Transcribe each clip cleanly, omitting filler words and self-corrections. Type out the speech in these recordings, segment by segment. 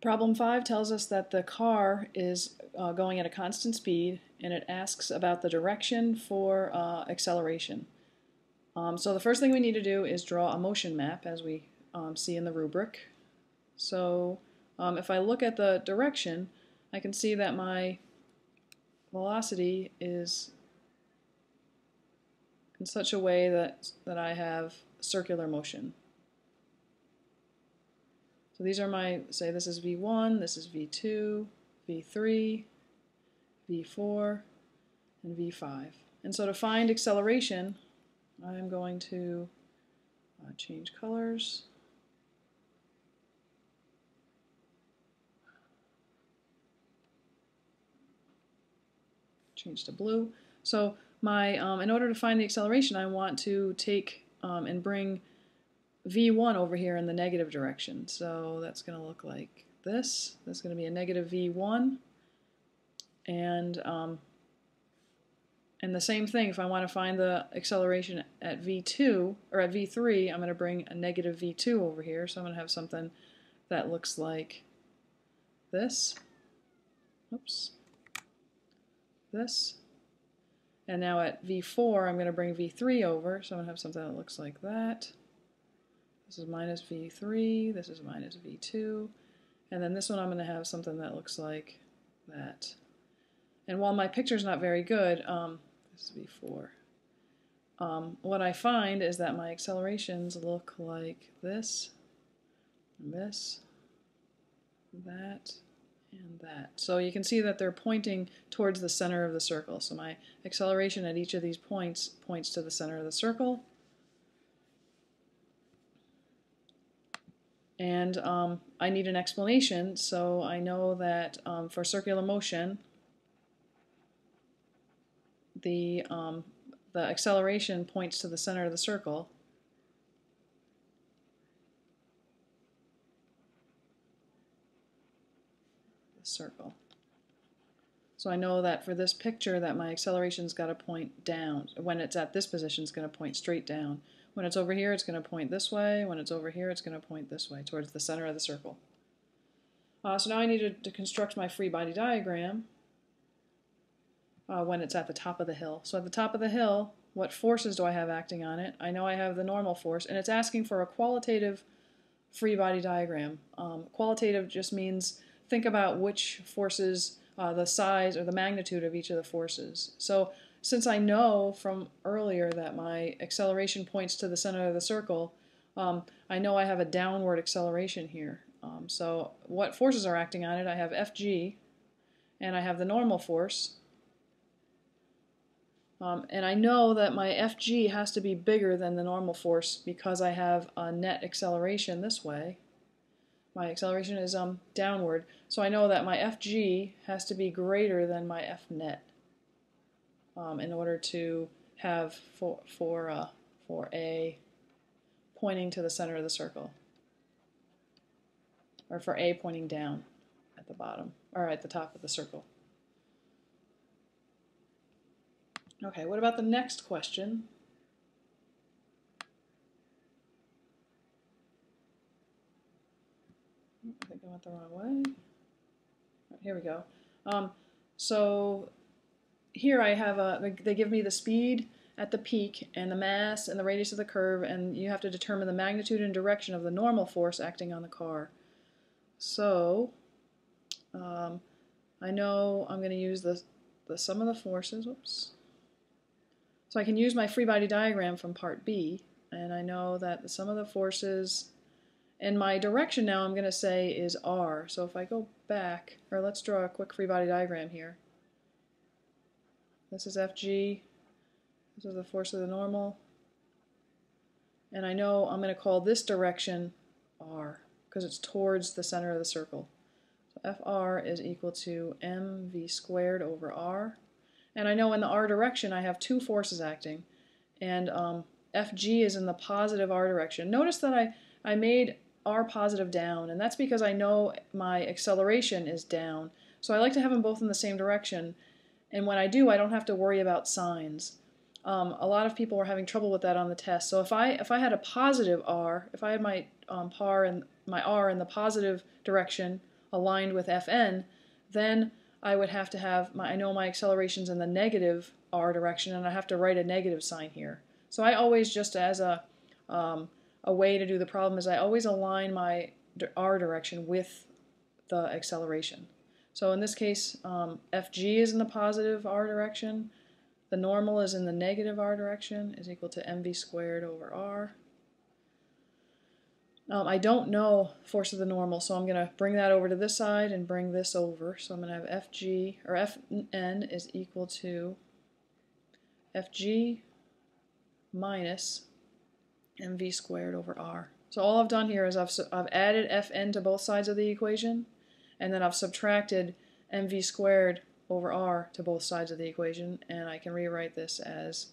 Problem 5 tells us that the car is going at a constant speed, and it asks about the direction for acceleration. So the first thing we need to do is draw a motion map, as we see in the rubric. So if I look at the direction, I can see that my velocity is in such a way that I have circular motion. So these are my, say this is V1, this is V2, V3, V4, and V5. And so to find acceleration, I'm going to change colors. Change to blue. So my, in order to find the acceleration, I want to take and bring V1 over here in the negative direction. So that's going to look like this. That's going to be a negative V1. And the same thing, if I want to find the acceleration at V2, or at V3, I'm going to bring a negative V2 over here. So I'm going to have something that looks like this. Oops. This. And now at V4, I'm going to bring V3 over. So I'm going to have something that looks like that. This is minus V3, this is minus V2, and then this one I'm going to have something that looks like that. And while my picture's not very good, this is V4, what I find is that my accelerations look like this, and this, that, and that. So you can see that they're pointing towards the center of the circle. So my acceleration at each of these points points to the center of the circle. And I need an explanation, so I know that for circular motion, the acceleration points to the center of the circle. The circle. So I know that for this picture that my acceleration's got to point down. When it's at this position, it's going to point straight down. When it's over here, it's going to point this way. When it's over here, it's going to point this way, towards the center of the circle. So now I need to construct my free body diagram when it's at the top of the hill. So at the top of the hill, what forces do I have acting on it? I know I have the normal force, and it's asking for a qualitative free body diagram. Qualitative just means think about which forces, the size or the magnitude of each of the forces. So since I know from earlier that my acceleration points to the center of the circle, I know I have a downward acceleration here. So what forces are acting on it? I have Fg, and I have the normal force. And I know that my Fg has to be bigger than the normal force because I have a net acceleration this way. My acceleration is downward, so I know that my Fg has to be greater than my F net in order to have for A pointing to the center of the circle, or for A pointing down at the bottom, or at the top of the circle. Okay, what about the next question? I think I went the wrong way. Right, here we go. So here I have they give me the speed at the peak and the mass and the radius of the curve, and you have to determine the magnitude and direction of the normal force acting on the car. So I know I'm going to use the sum of the forces. Whoops. So I can use my free body diagram from part B, and I know that the sum of the forces, and my direction now I'm going to say is R. So if I go back, or let's draw a quick free body diagram here. This is Fg, this is the force of the normal, and I know I'm going to call this direction R because it's towards the center of the circle. So Fr is equal to mv squared over R. And I know in the R direction I have two forces acting, and Fg is in the positive R direction. Notice that I made R positive down, and that's because I know my acceleration is down. So I like to have them both in the same direction, and when I do, I don't have to worry about signs. A lot of people were having trouble with that on the test. So if I had a positive R, if I had my my R in the positive direction, aligned with Fn, then I would have to have I know my acceleration's in the negative r direction, and I have to write a negative sign here. So I always, just as a way to do the problem, is I always align my r direction with the acceleration. So in this case, Fg is in the positive r direction, the normal is in the negative r direction, is equal to mv squared over r. I don't know force of the normal, so I'm going to bring that over to this side and bring this over. So I'm going to have Fg, or Fn is equal to Fg minus mv squared over r. So all I've done here is I've added Fn to both sides of the equation, and then I've subtracted mv squared over r to both sides of the equation, and I can rewrite this as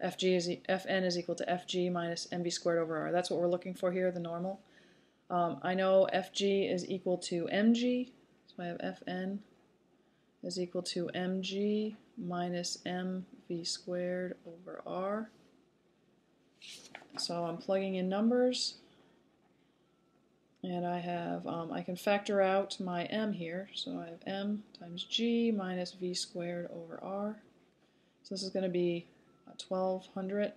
Fn is equal to Fg minus mv squared over r. That's what we're looking for here, the normal. I know Fg is equal to mg, so I have Fn is equal to mg minus mv squared over r. So I'm plugging in numbers, and I have, I can factor out my m here, so I have m times g minus v squared over r. So this is going to be 1200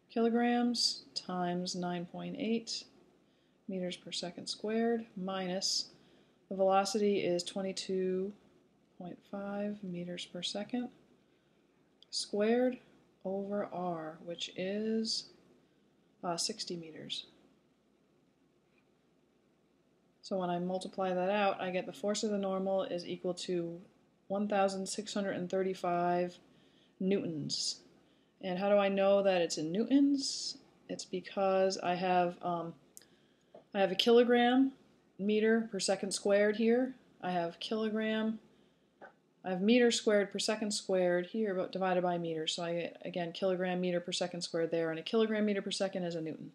kilograms times 9.8 meters per second squared, minus the velocity is 22.5 meters per second squared over r, which is 60 meters. So when I multiply that out, I get the force of the normal is equal to 1,635 newtons. And how do I know that it's in newtons? It's because I have a kilogram meter per second squared here. I have meter squared per second squared here, but divided by meter. So I get, again, kilogram meter per second squared there, and a kilogram meter per second is a newton.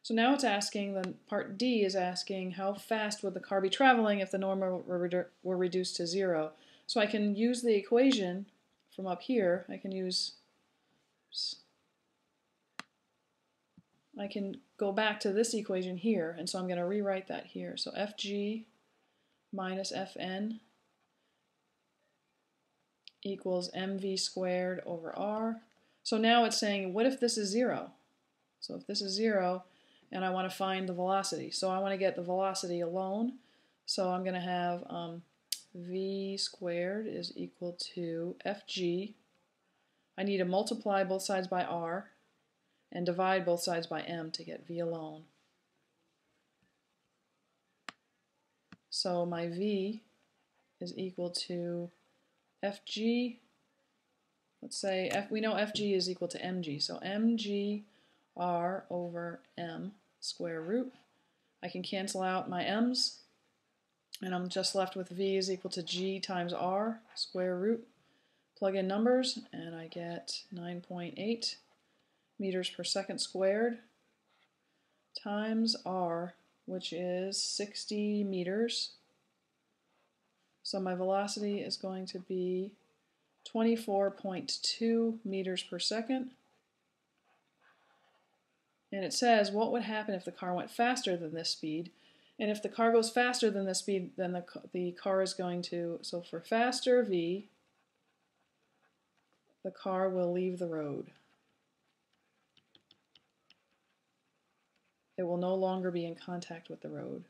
So now it's asking, then part D is asking, how fast would the car be traveling if the normal were reduced to 0? So I can use the equation from up here. I can go back to this equation here, and so I'm going to rewrite that here. So Fg minus Fn equals mv squared over r. So now it's saying, what if this is 0? So if this is 0, and I want to find the velocity. So I want to get the velocity alone. So I'm going to have v squared is equal to Fg. I need to multiply both sides by r and divide both sides by m to get v alone. So my v is equal to Fg. Let's say we know Fg is equal to mg. So mg r over m square root. I can cancel out my m's, and I'm just left with v is equal to g times r square root. Plug in numbers, and I get 9.8 meters per second squared times r, which is 60 meters. So my velocity is going to be 24.2 meters per second. And it says, what would happen if the car went faster than this speed? And if the car goes faster than this speed, then the car is going to, so for faster v, the car will leave the road. It will no longer be in contact with the road.